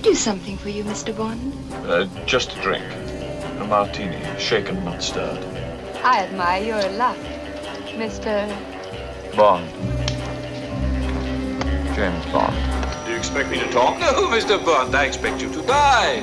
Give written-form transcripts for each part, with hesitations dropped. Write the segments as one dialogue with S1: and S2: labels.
S1: I do something for you, Mr. Bond?
S2: Just a drink. A martini, shaken, not stirred.
S1: I admire your luck, Mr.
S2: Bond. James Bond.
S3: Do you expect me to talk? No, Mr. Bond, I expect you to die.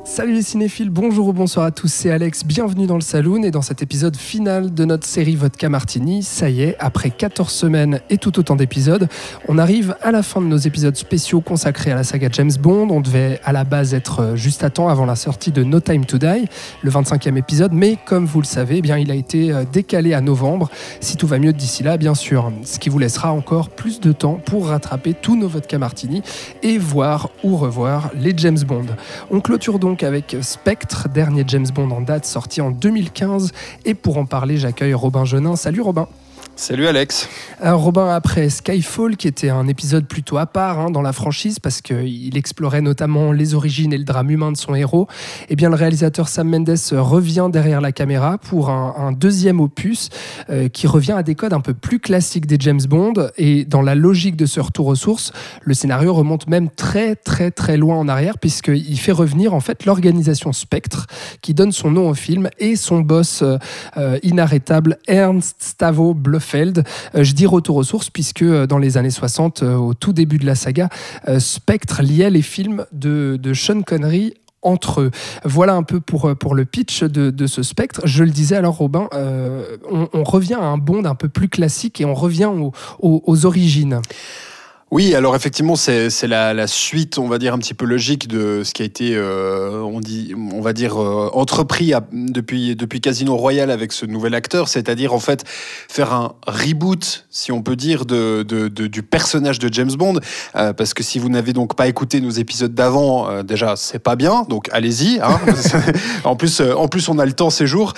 S4: Salut les cinéphiles, bonjour ou bonsoir à tous, c'est Alex, bienvenue dans le Saloon et dans cet épisode final de notre série Vodka Martini. Ça y est, après 14 semaines et tout autant d'épisodes, on arrive à la fin de nos épisodes spéciaux consacrés à la saga James Bond. On devait à la base être juste à temps avant la sortie de No Time to Die, le 25e épisode, mais comme vous le savez, eh bien, il a été décalé à novembre, si tout va mieux d'ici là bien sûr, ce qui vous laissera encore plus de temps pour rattraper tous nos Vodka Martini et voir ou revoir les James Bond. On clôture donc avec Spectre, dernier James Bond en date, sorti en 2015. Et pour en parler, j'accueille Robin Genin. Salut Robin.
S5: Salut Alex.
S4: Alors Robin, après Skyfall, qui était un épisode plutôt à part dans la franchise, parce qu'il explorait notamment les origines et le drame humain de son héros, eh bien, le réalisateur Sam Mendes revient derrière la caméra pour un deuxième opus qui revient à des codes un peu plus classiques des James Bond. Et dans la logique de ce retour aux sources, le scénario remonte même très très très loin en arrière, puisqu'il fait revenir en fait l'organisation Spectre, qui donne son nom au film, et son boss inarrêtable Ernst Stavro Blofeld. Je dis retour aux sources puisque dans les années 60, au tout début de la saga, Spectre liait les films de Sean Connery entre eux. Voilà un peu pour le pitch de ce Spectre. Je le disais alors Robin, on revient à un Bond un peu plus classique et on revient aux origines.
S5: Oui, alors effectivement, c'est la suite, on va dire, un petit peu logique de ce qui a été, entrepris depuis Casino Royale avec ce nouvel acteur, c'est-à-dire en fait faire un reboot, si on peut dire, du personnage de James Bond, parce que si vous n'avez donc pas écouté nos épisodes d'avant, déjà c'est pas bien, donc allez-y. En plus, on a le temps ces jours.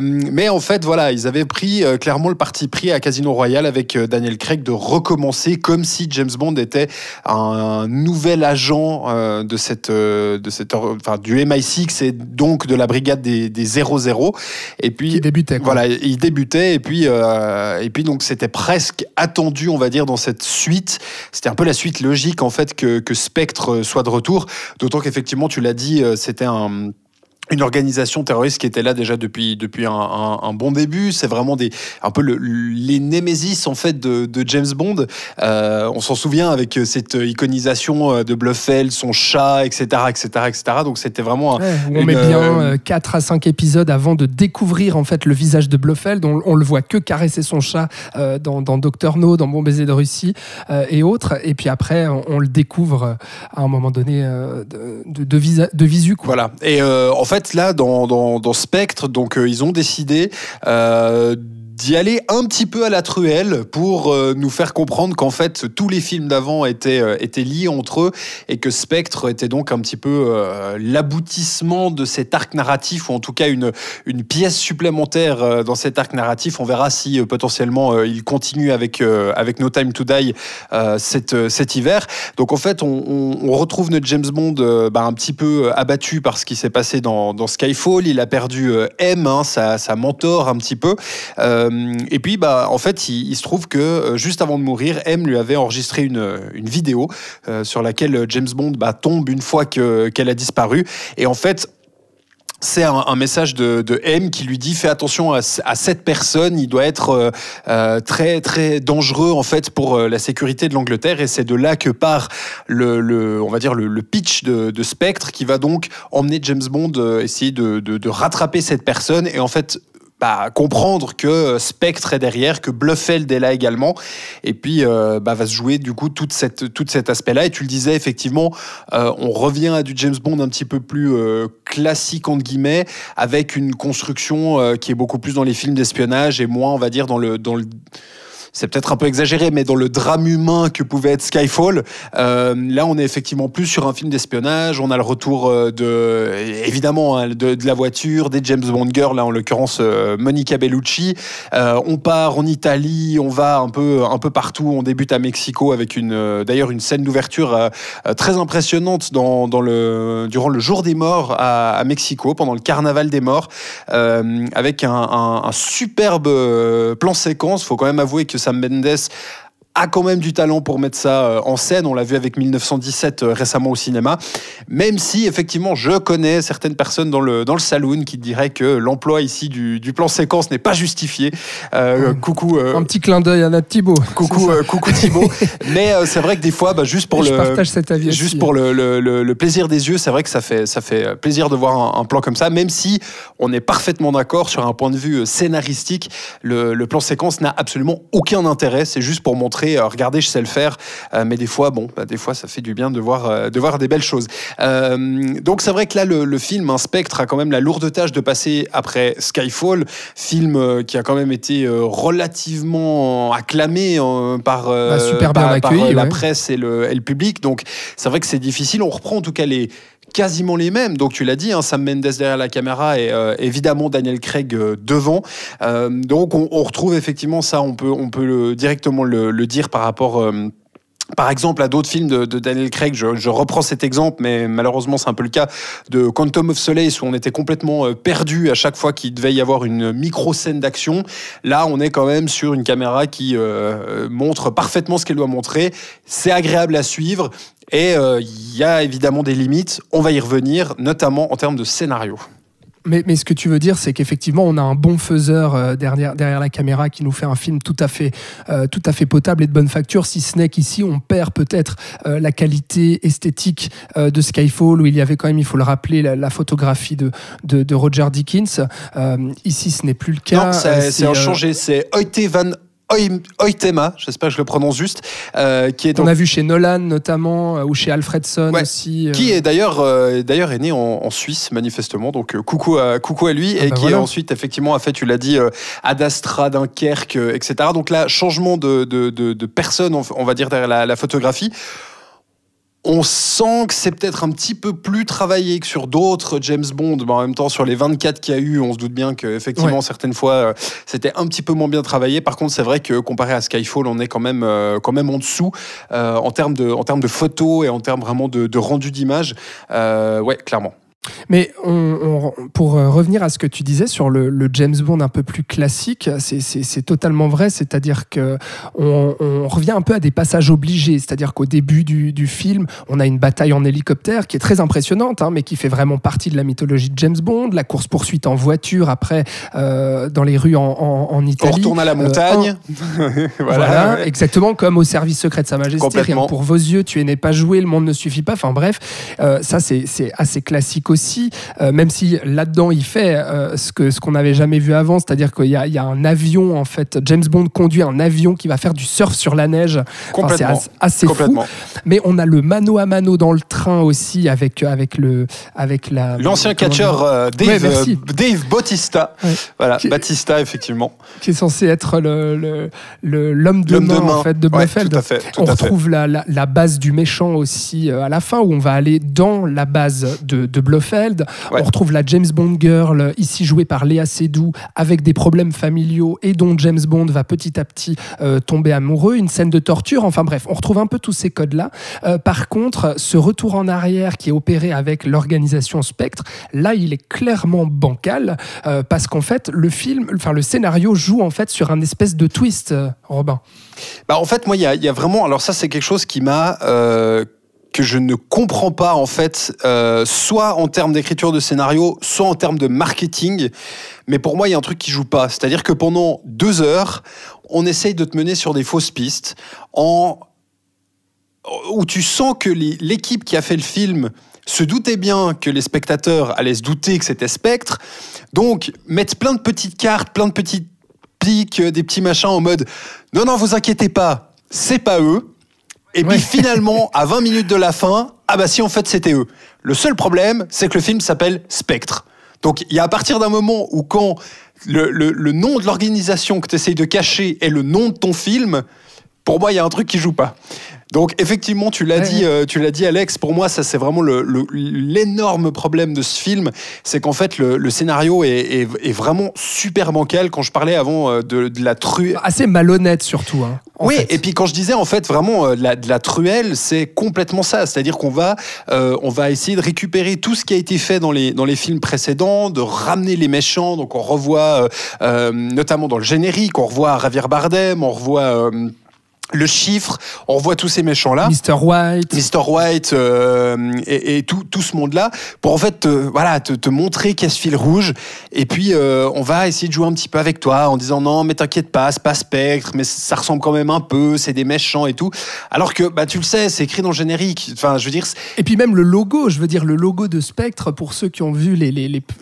S5: Mais en fait, voilà, ils avaient pris clairement le parti pris à Casino Royale avec Daniel Craig de recommencer comme si James Bond était un nouvel agent du MI6 et donc de la brigade des 00. Et puis
S4: il débutait.
S5: Voilà, il débutait et puis donc c'était presque attendu, on va dire, dans cette suite. C'était un peu la suite logique en fait que Spectre soit de retour. D'autant qu'effectivement, tu l'as dit, c'était une organisation terroriste qui était là déjà depuis un bon début. C'est vraiment un peu les némésis en fait de James Bond. On s'en souvient avec cette iconisation de Blofeld, son chat, etc. Donc c'était vraiment
S4: on met bien 4 à 5 épisodes avant de découvrir en fait le visage de Blofeld. On le voit que caresser son chat dans Dr No, dans Bon baiser de Russie et autres. Et puis après, on le découvre à un moment donné de visu, quoi.
S5: Voilà. Et en fait, là, dans Spectre, donc ils ont décidé d'y aller un petit peu à la truelle pour nous faire comprendre qu'en fait tous les films d'avant étaient liés entre eux et que Spectre était donc un petit peu l'aboutissement de cet arc narratif, ou en tout cas une pièce supplémentaire dans cet arc narratif. On verra si potentiellement il continue avec No Time to Die cet hiver. Donc en fait on retrouve notre James Bond un petit peu abattu par ce qui s'est passé dans Skyfall. Il a perdu M, sa mentor un petit peu. Et puis, en fait, il se trouve que juste avant de mourir, M lui avait enregistré une vidéo sur laquelle James Bond tombe une fois qu'elle a disparu. Et en fait, c'est un message de M qui lui dit: fais attention à cette personne, il doit être très très dangereux en fait pour la sécurité de l'Angleterre. Et c'est de là que part on va dire le pitch de Spectre, qui va donc emmener James Bond essayer de rattraper cette personne et en fait comprendre que Spectre est derrière, que Blofeld est là également, et puis va se jouer du coup tout cet aspect-là. Et tu le disais, effectivement, on revient à du James Bond un petit peu plus classique entre guillemets, avec une construction qui est beaucoup plus dans les films d'espionnage et moins, on va dire, dans le c'est peut-être un peu exagéré, mais dans le drame humain que pouvait être Skyfall, là on est effectivement plus sur un film d'espionnage. On a le retour évidemment de la voiture, des James Bond girls, là en l'occurrence Monica Bellucci. On part en Italie, on va un peu partout. On débute à Mexico avec d'ailleurs une scène d'ouverture très impressionnante durant le jour des morts à Mexico, pendant le carnaval des morts, avec un superbe plan séquence. Faut quand même avouer que Sam Mendes a quand même du talent pour mettre ça en scène. On l'a vu avec 1917 récemment au cinéma. Même si, effectivement, je connais certaines personnes dans le saloon qui diraient que l'emploi ici du plan séquence n'est pas justifié. Coucou.
S4: Un petit clin d'œil à Nat Thibault.
S5: Coucou Thibault. Mais c'est vrai que des fois, juste pour
S4: je partage cet avis
S5: juste
S4: aussi.
S5: Pour le plaisir des yeux, c'est vrai que ça fait plaisir de voir un plan comme ça, même si on est parfaitement d'accord sur un point de vue scénaristique. Le plan séquence n'a absolument aucun intérêt. C'est juste pour montrer regardez, je sais le faire, mais des fois, des fois, ça fait du bien de voir des belles choses. Donc, c'est vrai que là, le film, Spectre, a quand même la lourde tâche de passer après Skyfall, film qui a quand même été relativement acclamé par la presse et le public. Donc, c'est vrai que c'est difficile. On reprend en tout cas quasiment les mêmes. Donc tu l'as dit, Sam Mendes derrière la caméra et évidemment Daniel Craig devant. Donc on retrouve effectivement ça, on peut directement le dire par rapport par exemple à d'autres films de Daniel Craig. Je reprends cet exemple, mais malheureusement c'est un peu le cas de Quantum of Solace, où on était complètement perdu à chaque fois qu'il devait y avoir une micro-scène d'action. Là on est quand même sur une caméra qui montre parfaitement ce qu'elle doit montrer. C'est agréable à suivre. Et il y a évidemment des limites, on va y revenir, notamment en termes de scénario.
S4: Mais ce que tu veux dire, c'est qu'effectivement, on a un bon faiseur derrière la caméra qui nous fait un film tout à fait potable et de bonne facture, si ce n'est qu'ici, on perd peut-être la qualité esthétique de Skyfall, où il y avait quand même, il faut le rappeler, la photographie de Roger Deakins. Ici, ce n'est plus le cas.
S5: Non, c'est changé, c'est Hoyte van Hoytema, j'espère que je le prononce juste, qui est
S4: on a vu chez Nolan notamment, ou chez Alfredson aussi.
S5: Qui est d'ailleurs est né en Suisse manifestement, donc coucou à lui, et qui ensuite effectivement a fait, tu l'as dit, Ad Astra, Dunkerque, etc. Donc là, changement de personne, on va dire, derrière la photographie. On sent que c'est peut-être un petit peu plus travaillé que sur d'autres James Bond, mais en même temps, sur les 24 qu'il y a eu, on se doute bien qu'effectivement, certaines fois, c'était un petit peu moins bien travaillé. Par contre, c'est vrai que comparé à Skyfall, on est quand même en dessous en termes de photos et en termes vraiment de rendu d'image. Ouais, clairement.
S4: Mais pour revenir à ce que tu disais sur le James Bond un peu plus classique, c'est totalement vrai, c'est-à-dire qu'on revient un peu à des passages obligés, c'est-à-dire qu'au début du film, on a une bataille en hélicoptère qui est très impressionnante, mais qui fait vraiment partie de la mythologie de James Bond, la course-poursuite en voiture après dans les rues en Italie.
S5: On retourne à la montagne.
S4: Voilà, exactement, comme au service secret de Sa Majesté, rien que pour vos yeux, tu n'es pas joué, le monde ne suffit pas, enfin bref, ça c'est assez classique aussi, même si là-dedans il fait ce qu'on n'avait jamais vu avant, c'est-à-dire qu'il y a un avion, en fait, James Bond conduit un avion qui va faire du surf sur la neige. C'est assez fou. Mais on a le mano à mano dans le train aussi avec
S5: l'ancien catcheur Dave Bautista. Ouais. Voilà, Batista effectivement.
S4: Qui est censé être l'homme de main en fait de Blofeld. On retrouve la base du méchant aussi à la fin, où on va aller dans la base de Blofeld. On retrouve la James Bond girl, ici jouée par Léa Seydoux, avec des problèmes familiaux et dont James Bond va petit à petit tomber amoureux. Une scène de torture, enfin bref, on retrouve un peu tous ces codes-là. Par contre, ce retour en arrière qui est opéré avec l'organisation Spectre, là, il est clairement bancal, parce qu'en fait, le scénario joue en fait sur un espèce de twist, Robin.
S5: En fait, moi, il y a vraiment... Alors ça, c'est quelque chose qui m'a... que je ne comprends pas, en fait, soit en termes d'écriture de scénario, soit en termes de marketing. Mais pour moi, il y a un truc qui joue pas. C'est-à-dire que pendant 2 heures, on essaye de te mener sur des fausses pistes, où tu sens que l'équipe qui a fait le film se doutait bien que les spectateurs allaient se douter que c'était Spectre. Donc, mettre plein de petites cartes, plein de petites piques, des petits machins en mode « Non, vous inquiétez pas, c'est pas eux ». Et puis finalement, à 20 minutes de la fin, si, en fait, c'était eux. Le seul problème, c'est que le film s'appelle Spectre. Donc, il y a à partir d'un moment où quand le nom de l'organisation que tu essayes de cacher est le nom de ton film, pour moi, il y a un truc qui joue pas. Donc effectivement, tu l'as dit Alex, pour moi ça c'est vraiment l'énorme problème de ce film, c'est qu'en fait le scénario est vraiment super bancal. Quand je parlais avant de la truelle,
S4: assez malhonnête surtout. Hein,
S5: oui,
S4: fait.
S5: Et puis quand je disais en fait vraiment de la truelle, c'est complètement ça, c'est-à-dire qu'on va essayer de récupérer tout ce qui a été fait dans les films précédents, de ramener les méchants. Donc on revoit notamment dans le générique, on revoit Javier Bardem, on revoit le chiffre, on revoit tous ces méchants-là.
S4: Mr. White
S5: et tout ce monde-là, pour en fait te montrer qu'il y a ce fil rouge. Et puis, on va essayer de jouer un petit peu avec toi en disant non, mais t'inquiète pas, c'est pas Spectre, mais ça ressemble quand même un peu, c'est des méchants et tout. Alors que, tu le sais, c'est écrit dans le générique. Enfin, je veux dire...
S4: Et puis même le logo de Spectre, pour ceux qui ont vu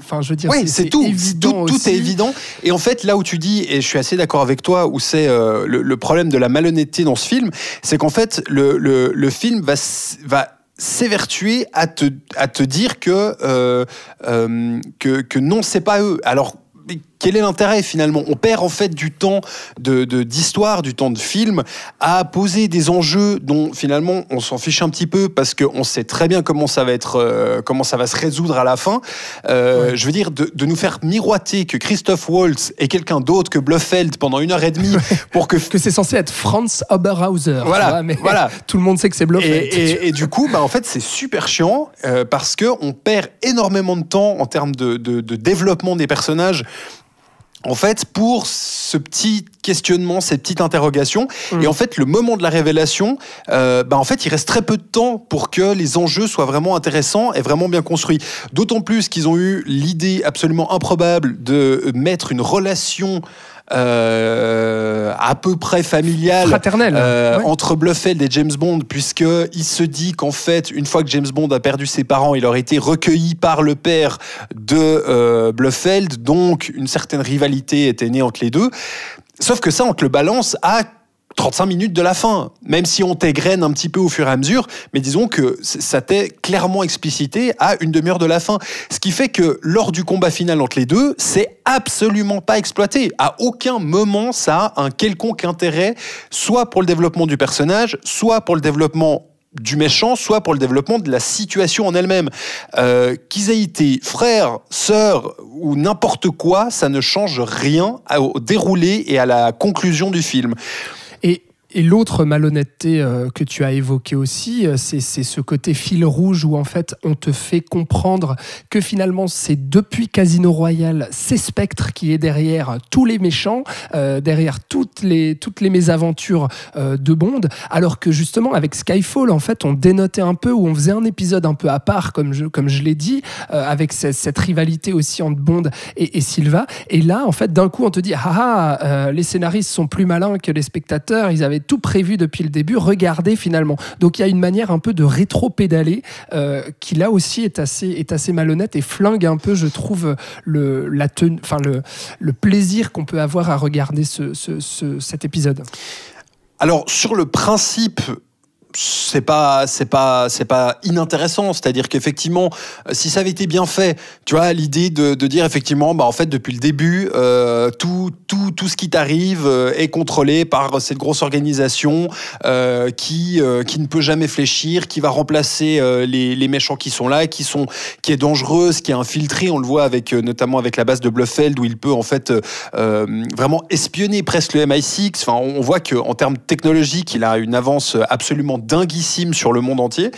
S4: enfin, je veux dire,
S5: oui, c'est tout.
S4: Évident
S5: tout est évident. Et en fait, là où tu dis, et je suis assez d'accord avec toi, où c'est le problème de la malhonnêteté dans ce film, c'est qu'en fait le film va s'évertuer à te dire que non, c'est pas eux. Alors quel est l'intérêt finalement ? On perd en fait du temps d'histoire, du temps de film à poser des enjeux dont finalement on s'en fiche un petit peu parce qu'on sait très bien comment ça va se résoudre à la fin. Je veux dire, de nous faire miroiter que Christoph Waltz est quelqu'un d'autre que Blofeld pendant 1h30 pour que
S4: c'est censé être Franz Oberhauser.
S5: Voilà,
S4: mais tout le monde sait que c'est Blofeld.
S5: Et du coup, en fait, c'est super chiant parce qu'on perd énormément de temps en termes de développement des personnages. En fait, pour ce petit questionnement, cette petite interrogation, et en fait, le moment de la révélation, en fait, il reste très peu de temps pour que les enjeux soient vraiment intéressants et vraiment bien construits. D'autant plus qu'ils ont eu l'idée absolument improbable de mettre une relation à peu près familiale,
S4: fraternelle,
S5: entre Blofeld et James Bond, puisqu'il se dit qu'en fait, une fois que James Bond a perdu ses parents, il aurait été recueilli par le père de Blofeld, donc une certaine rivalité était née entre les deux. Sauf que ça, on te le balance à 35 minutes de la fin, même si on t'égrène un petit peu au fur et à mesure, mais disons que ça t'est clairement explicité à une demi-heure de la fin. Ce qui fait que lors du combat final entre les deux, c'est absolument pas exploité. À aucun moment, ça a un quelconque intérêt, soit pour le développement du personnage, soit pour le développement du méchant, soit pour le développement de la situation en elle-même. Qu'ils aient été frères, sœurs ou n'importe quoi, ça ne change rien au déroulé et à la conclusion du film.
S4: Et l'autre malhonnêteté que tu as évoquée aussi, c'est ce côté fil rouge où en fait on te fait comprendre que finalement c'est depuis Casino Royale, c'est Spectre qui est derrière tous les méchants, derrière toutes les mésaventures de Bond, alors que justement avec Skyfall en fait on dénotait un peu, où on faisait un épisode un peu à part comme je l'ai dit, avec cette rivalité aussi entre Bond et Silva, et là en fait d'un coup on te dit les scénaristes sont plus malins que les spectateurs, ils avaient tout prévu depuis le début, regardez finalement. Donc il y a une manière un peu de rétro-pédaler qui là aussi est assez malhonnête et flingue un peu, je trouve, le plaisir qu'on peut avoir à regarder cet épisode.
S5: Alors sur le principe, c'est pas inintéressant, c'est-à-dire qu'effectivement si ça avait été bien fait, tu vois, l'idée de dire effectivement en fait depuis le début tout ce qui t'arrive est contrôlé par cette grosse organisation qui ne peut jamais fléchir, qui va remplacer les méchants qui sont là, qui est dangereuse, qui est infiltrée. On le voit notamment avec la base de Blofeld où il peut en fait vraiment espionner presque le MI6. Enfin, on voit qu'en termes technologiques il a une avance absolument dinguissime sur le monde entier.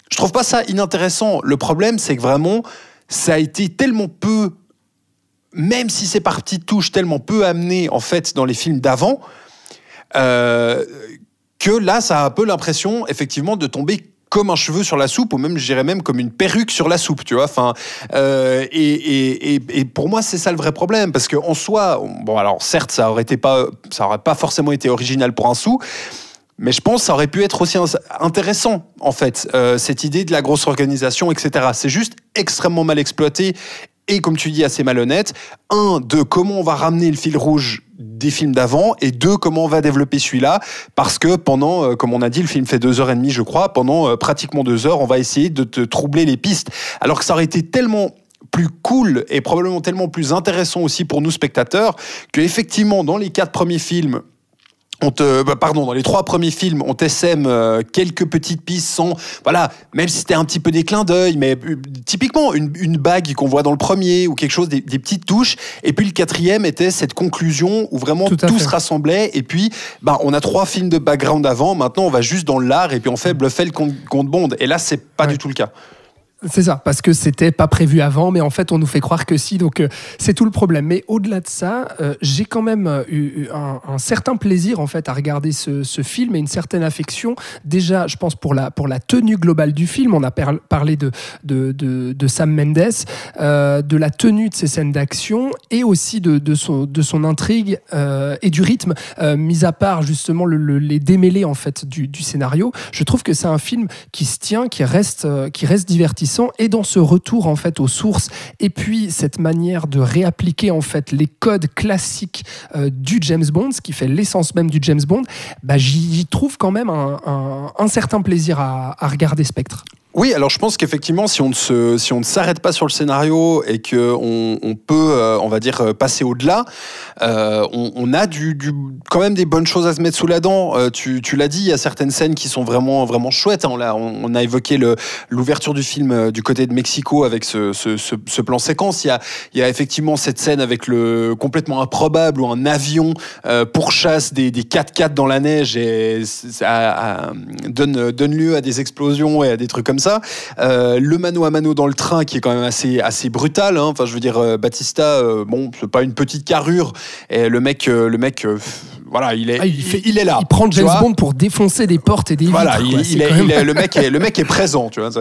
S5: Je trouve pas ça inintéressant. Le problème, c'est que vraiment, ça a été tellement peu, même si c'est par petites touches, tellement peu amené en fait dans les films d'avant, que là, ça a un peu l'impression, effectivement, de tomber comme un cheveu sur la soupe, ou même, je dirais même, comme une perruque sur la soupe, tu vois. Enfin, et pour moi, c'est ça le vrai problème, parce qu'en soi, bon, alors certes, ça aurait pas forcément été original pour un sou. Mais je pense que ça aurait pu être aussi intéressant, en fait, cette idée de la grosse organisation, etc. C'est juste extrêmement mal exploité et, comme tu dis, assez malhonnête. De comment on va ramener le fil rouge des films d'avant, et comment on va développer celui-là, parce que pendant, comme on a dit, le film fait 2h30, je crois, pendant pratiquement 2 heures, on va essayer de te troubler les pistes. Alors que ça aurait été tellement plus plus cool et probablement tellement plus intéressant aussi pour nous spectateurs que effectivement dans les 4 premiers films, dans les 3 premiers films, on t'essaime quelques petites pistes sans, voilà, même si c'était un petit peu des clins d'œil, mais typiquement une bague qu'on voit dans le premier ou quelque chose, des petites touches. Et puis le 4e était cette conclusion où vraiment tout se rassemblait. Et puis, on a 3 films de background avant. Maintenant, on va juste dans l'art et puis on fait Blofeld contre Bond. Et là, c'est pas du tout le cas.
S4: C'est ça, parce que c'était pas prévu avant, mais en fait on nous fait croire que si, donc c'est tout le problème. Mais au-delà de ça, j'ai quand même eu un certain plaisir en fait à regarder ce film et une certaine affection. Déjà, je pense pour la tenue globale du film, on a parlé de Sam Mendes, de la tenue de ses scènes d'action et aussi de son intrigue et du rythme, mis à part justement les démêlés en fait du scénario. Je trouve que c'est un film qui se tient, qui reste divertissant. Et dans ce retour en fait aux sources et puis cette manière de réappliquer en fait les codes classiques du James Bond, ce qui fait l'essence même du James Bond, j'y trouve quand même un certain plaisir à regarder Spectre.
S5: Oui, alors je pense qu'effectivement, si on ne s'arrête pas sur le scénario et qu'on peut, on va dire, passer au-delà, on a quand même des bonnes choses à se mettre sous la dent. Tu l'as dit, il y a certaines scènes qui sont vraiment, vraiment chouettes. On a évoqué l'ouverture du film du côté de Mexico avec ce plan séquence. Il y a effectivement cette scène avec le complètement improbable où un avion pourchasse des 4x4 dans la neige et ça donne lieu à des explosions et à des trucs comme ça. Le mano à mano dans le train qui est quand même assez brutal, hein. Enfin, je veux dire, Batista, c'est pas une petite carrure et le mec voilà, il est là.
S4: Il prend James Bond pour défoncer des portes et des vitres.
S5: Voilà, le mec est présent, tu vois.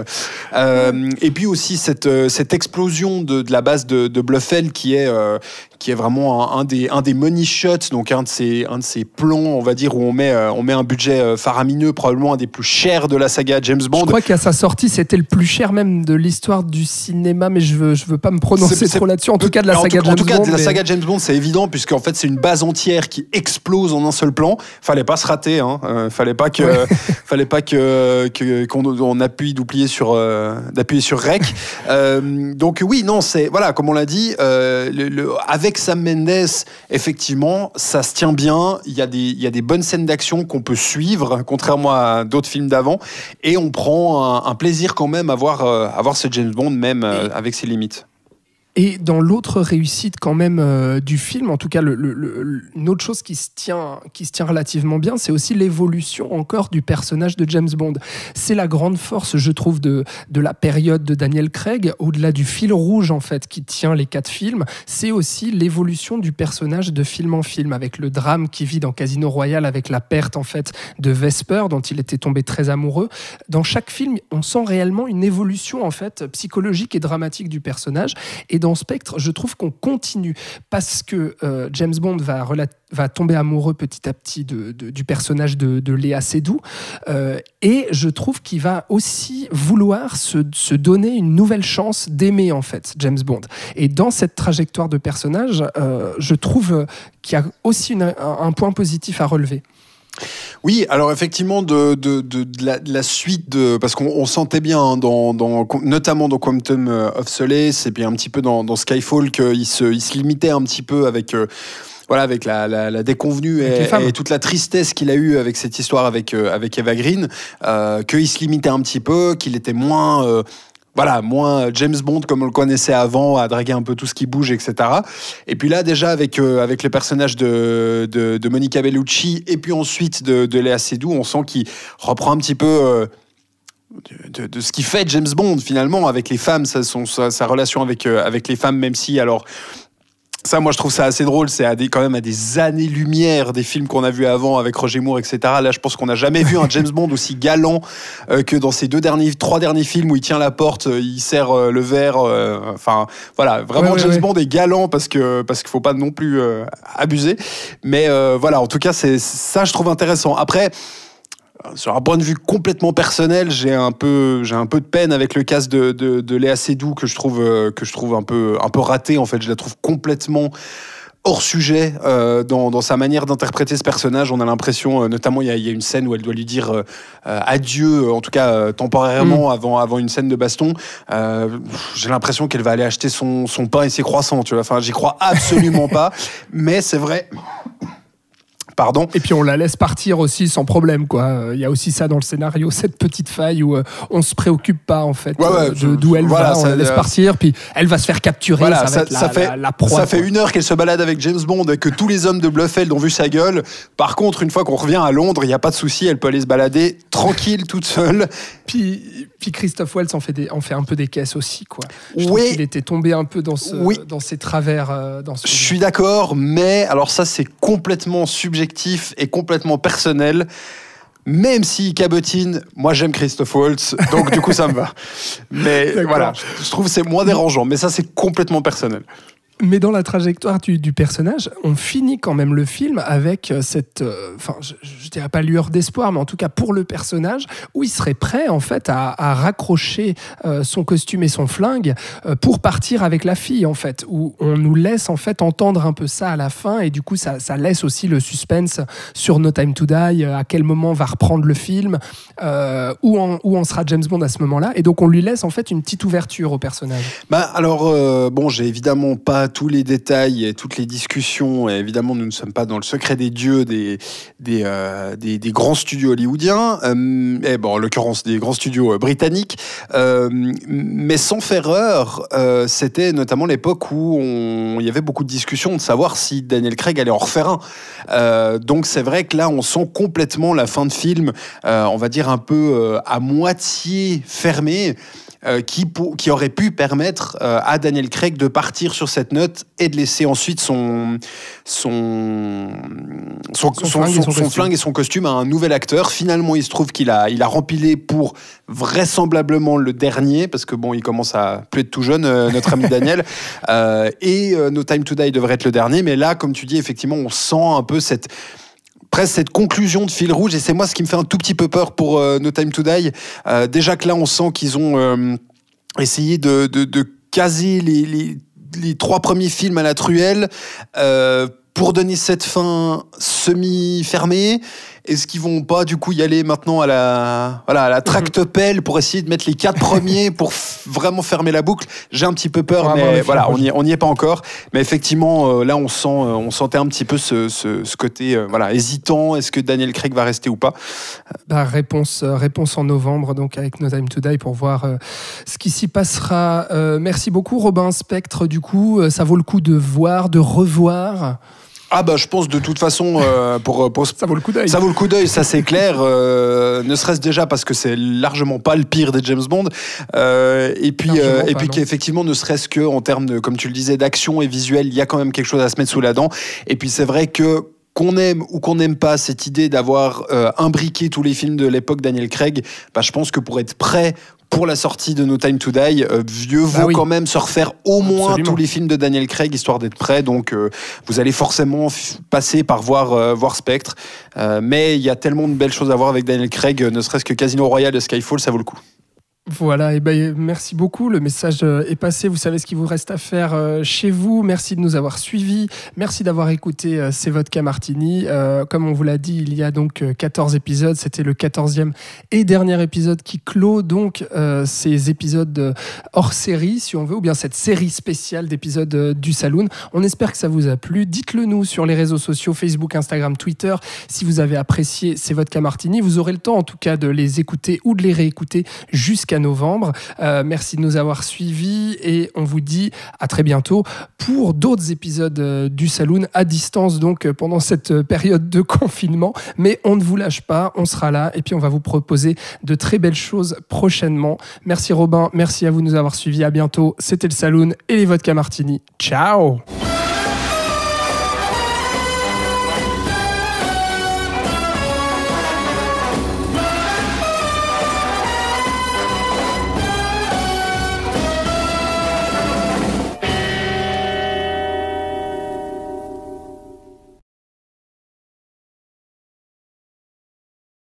S5: Et puis aussi cette explosion de la base de Blofeld qui est vraiment un des money shots, donc un de ces plans, on va dire, où on met un budget faramineux, probablement un des plus chers de la saga James Bond.
S4: Je crois qu'à sa sortie, c'était le plus cher même de l'histoire du cinéma, mais je veux pas me prononcer trop là-dessus. En tout cas, de la saga James Bond. En tout cas, de la saga James Bond, c'est évident, puisqu'en fait, c'est une base entière qui explose en un seul plan. Fallait pas se rater, hein. Fallait pas qu'on appuie d'appuyer sur rec. Donc oui, non, c'est voilà, comme on l'a dit, avec Sam Mendes, effectivement, ça se tient bien. Il y a des bonnes scènes d'action qu'on peut suivre, contrairement à d'autres films d'avant, et on prend un plaisir quand même à voir ce James Bond, même avec ses limites. Et dans l'autre réussite quand même du film, en tout cas une autre chose qui se tient relativement bien, c'est aussi l'évolution encore du personnage de James Bond. C'est la grande force, je trouve, de la période de Daniel Craig, au-delà du fil rouge en fait qui tient les 4 films, c'est aussi l'évolution du personnage de film en film, avec le drame qu'il vit dans Casino Royale, avec la perte en fait de Vesper, dont il était tombé très amoureux. Dans chaque film, on sent réellement une évolution en fait psychologique et dramatique du personnage. Et dans Spectre, je trouve qu'on continue parce que James Bond va tomber amoureux petit à petit du personnage de Léa Seydoux et je trouve qu'il va aussi vouloir se donner une nouvelle chance d'aimer en fait James Bond. Et dans cette trajectoire de personnage, je trouve qu'il y a aussi un point positif à relever.
S5: Oui, alors effectivement de la suite parce qu'on sentait bien hein, notamment dans Quantum of Solace et puis un petit peu dans Skyfall qu'il se limitait un petit peu avec avec la déconvenue et toute la tristesse qu'il a eue avec cette histoire avec Eva Green, qu'il se limitait un petit peu, qu'il était moins James Bond comme on le connaissait avant, à draguer un peu tout ce qui bouge, etc. Et puis là, déjà, avec le personnage de Monica Bellucci et puis ensuite de Léa Seydoux, on sent qu'il reprend un petit peu de ce qui fait James Bond, finalement, avec les femmes, sa relation avec les femmes, même si, alors... Ça, moi, je trouve ça assez drôle. C'est quand même à des années-lumière des films qu'on a vus avant avec Roger Moore, etc. Là, je pense qu'on n'a jamais vu un James Bond aussi galant que dans ces 3 derniers films où il tient la porte, il serre le verre. Enfin, voilà, vraiment, James Bond est galant parce qu'il faut pas non plus abuser. Mais voilà, en tout cas, ça, je trouve intéressant. Après. Sur un point de vue complètement personnel, j'ai un peu de peine avec le cast de Léa Seydoux que je trouve un peu raté. En fait, je la trouve complètement hors sujet dans sa manière d'interpréter ce personnage. On a l'impression, notamment, il y a une scène où elle doit lui dire adieu, en tout cas temporairement, avant une scène de baston. J'ai l'impression qu'elle va aller acheter son pain et ses croissants, tu vois. Enfin, j'y crois absolument pas, mais c'est vrai. Pardon.
S4: Et puis on la laisse partir aussi sans problème, quoi. Il y a aussi ça dans le scénario, cette petite faille où on se préoccupe pas en fait d'où elle va, on la laisse partir, puis elle va se faire capturer.
S5: Voilà,
S4: ça va être la proie.
S5: Ça fait 1 heure qu'elle se balade avec James Bond et que tous les hommes de Blofeld ont vu sa gueule. Par contre, une fois qu'on revient à Londres, il n'y a pas de souci, elle peut aller se balader tranquille, toute seule.
S4: Puis Christophe Waltz en fait un peu des caisses aussi, quoi. Je
S5: oui.
S4: trouve qu'il était tombé un peu dans ses travers.
S5: Je suis d'accord, mais alors ça c'est complètement subjectif et complètement personnel. Même si cabotine, moi j'aime Christophe Waltz, donc du coup ça me va. Mais voilà, je trouve que c'est moins dérangeant, mais ça c'est complètement personnel.
S4: Mais dans la trajectoire du personnage, on finit quand même le film avec cette, je dirais pas lueur d'espoir, mais en tout cas pour le personnage, où il serait prêt en fait à raccrocher son costume et son flingue pour partir avec la fille en fait, où on nous laisse en fait entendre un peu ça à la fin, et du coup ça laisse aussi le suspense sur No Time to Die, à quel moment va reprendre le film, où en sera James Bond à ce moment-là, et donc on lui laisse en fait une petite ouverture au personnage.
S5: Alors bon, j'ai évidemment pas tous les détails et toutes les discussions, et évidemment nous ne sommes pas dans le secret des dieux des grands studios hollywoodiens, et bon, en l'occurrence des grands studios britanniques, mais sans faire erreur, c'était notamment l'époque où il y avait beaucoup de discussions de savoir si Daniel Craig allait en refaire un, donc c'est vrai que là on sent complètement la fin de film, on va dire un peu à moitié fermée, qui aurait pu permettre à Daniel Craig de partir sur cette note et de laisser ensuite son flingue et son costume à un nouvel acteur. Finalement, il se trouve qu'il a rempilé pour vraisemblablement le dernier, parce que bon, il commence à plus être tout jeune, notre ami Daniel, et No Time to Die devrait être le dernier, mais là, comme tu dis, effectivement, on sent un peu presque cette conclusion de fil rouge, et c'est moi ce qui me fait un tout petit peu peur pour No Time to Die. Déjà que là, on sent qu'ils ont essayé de caser les 3 premiers films à la truelle pour donner cette fin semi-fermée. Est-ce qu'ils vont pas du coup y aller maintenant à la tractopelle pour essayer de mettre les 4 premiers pour vraiment fermer la boucle? J'ai un petit peu peur, mais voilà, on n'y est pas encore. Mais effectivement, là on sentait un petit peu ce côté hésitant. Est-ce que Daniel Craig va rester ou pas?
S4: Réponse en novembre, donc avec No Time to Die, pour voir ce qui s'y passera. Merci beaucoup Robin Spectre. Du coup, ça vaut le coup de revoir.
S5: Ah bah je pense de toute façon pour
S4: ça vaut le coup d'œil.
S5: Ça vaut le coup d'œil, ça c'est clair. Ne serait-ce déjà parce que c'est largement pas le pire des James Bond, et puis qu'effectivement ne serait-ce que en termes de, comme tu le disais, d'action et visuel, il y a quand même quelque chose à se mettre sous la dent. Et puis c'est vrai que qu'on aime ou qu'on n'aime pas cette idée d'avoir imbriqué tous les films de l'époque Daniel Craig, bah je pense que pour être prêt pour la sortie de No Time to Die, vieux vaut quand même se refaire au moins tous les films de Daniel Craig, histoire d'être prêt. Donc vous allez forcément passer par voir Spectre, mais il y a tellement de belles choses à voir avec Daniel Craig, ne serait-ce que Casino Royale et Skyfall, ça vaut le coup.
S4: Voilà, et merci beaucoup, le message est passé, vous savez ce qu'il vous reste à faire chez vous. Merci de nous avoir suivis, merci d'avoir écouté C'est Vodka Martini. Comme on vous l'a dit, il y a donc 14 épisodes, c'était le 14e et dernier épisode qui clôt donc ces épisodes hors série, si on veut, ou bien cette série spéciale d'épisodes du Saloon. On espère que ça vous a plu, dites-le nous sur les réseaux sociaux, Facebook, Instagram, Twitter, si vous avez apprécié C'est Vodka Martini. Vous aurez le temps en tout cas de les écouter ou de les réécouter jusqu'à novembre. Merci de nous avoir suivis et on vous dit à très bientôt pour d'autres épisodes du Saloon à distance, donc pendant cette période de confinement, mais on ne vous lâche pas, on sera là et puis on va vous proposer de très belles choses prochainement. Merci Robin, merci à vous de nous avoir suivis, à bientôt. C'était le Saloon et les Vodka Martini. Ciao.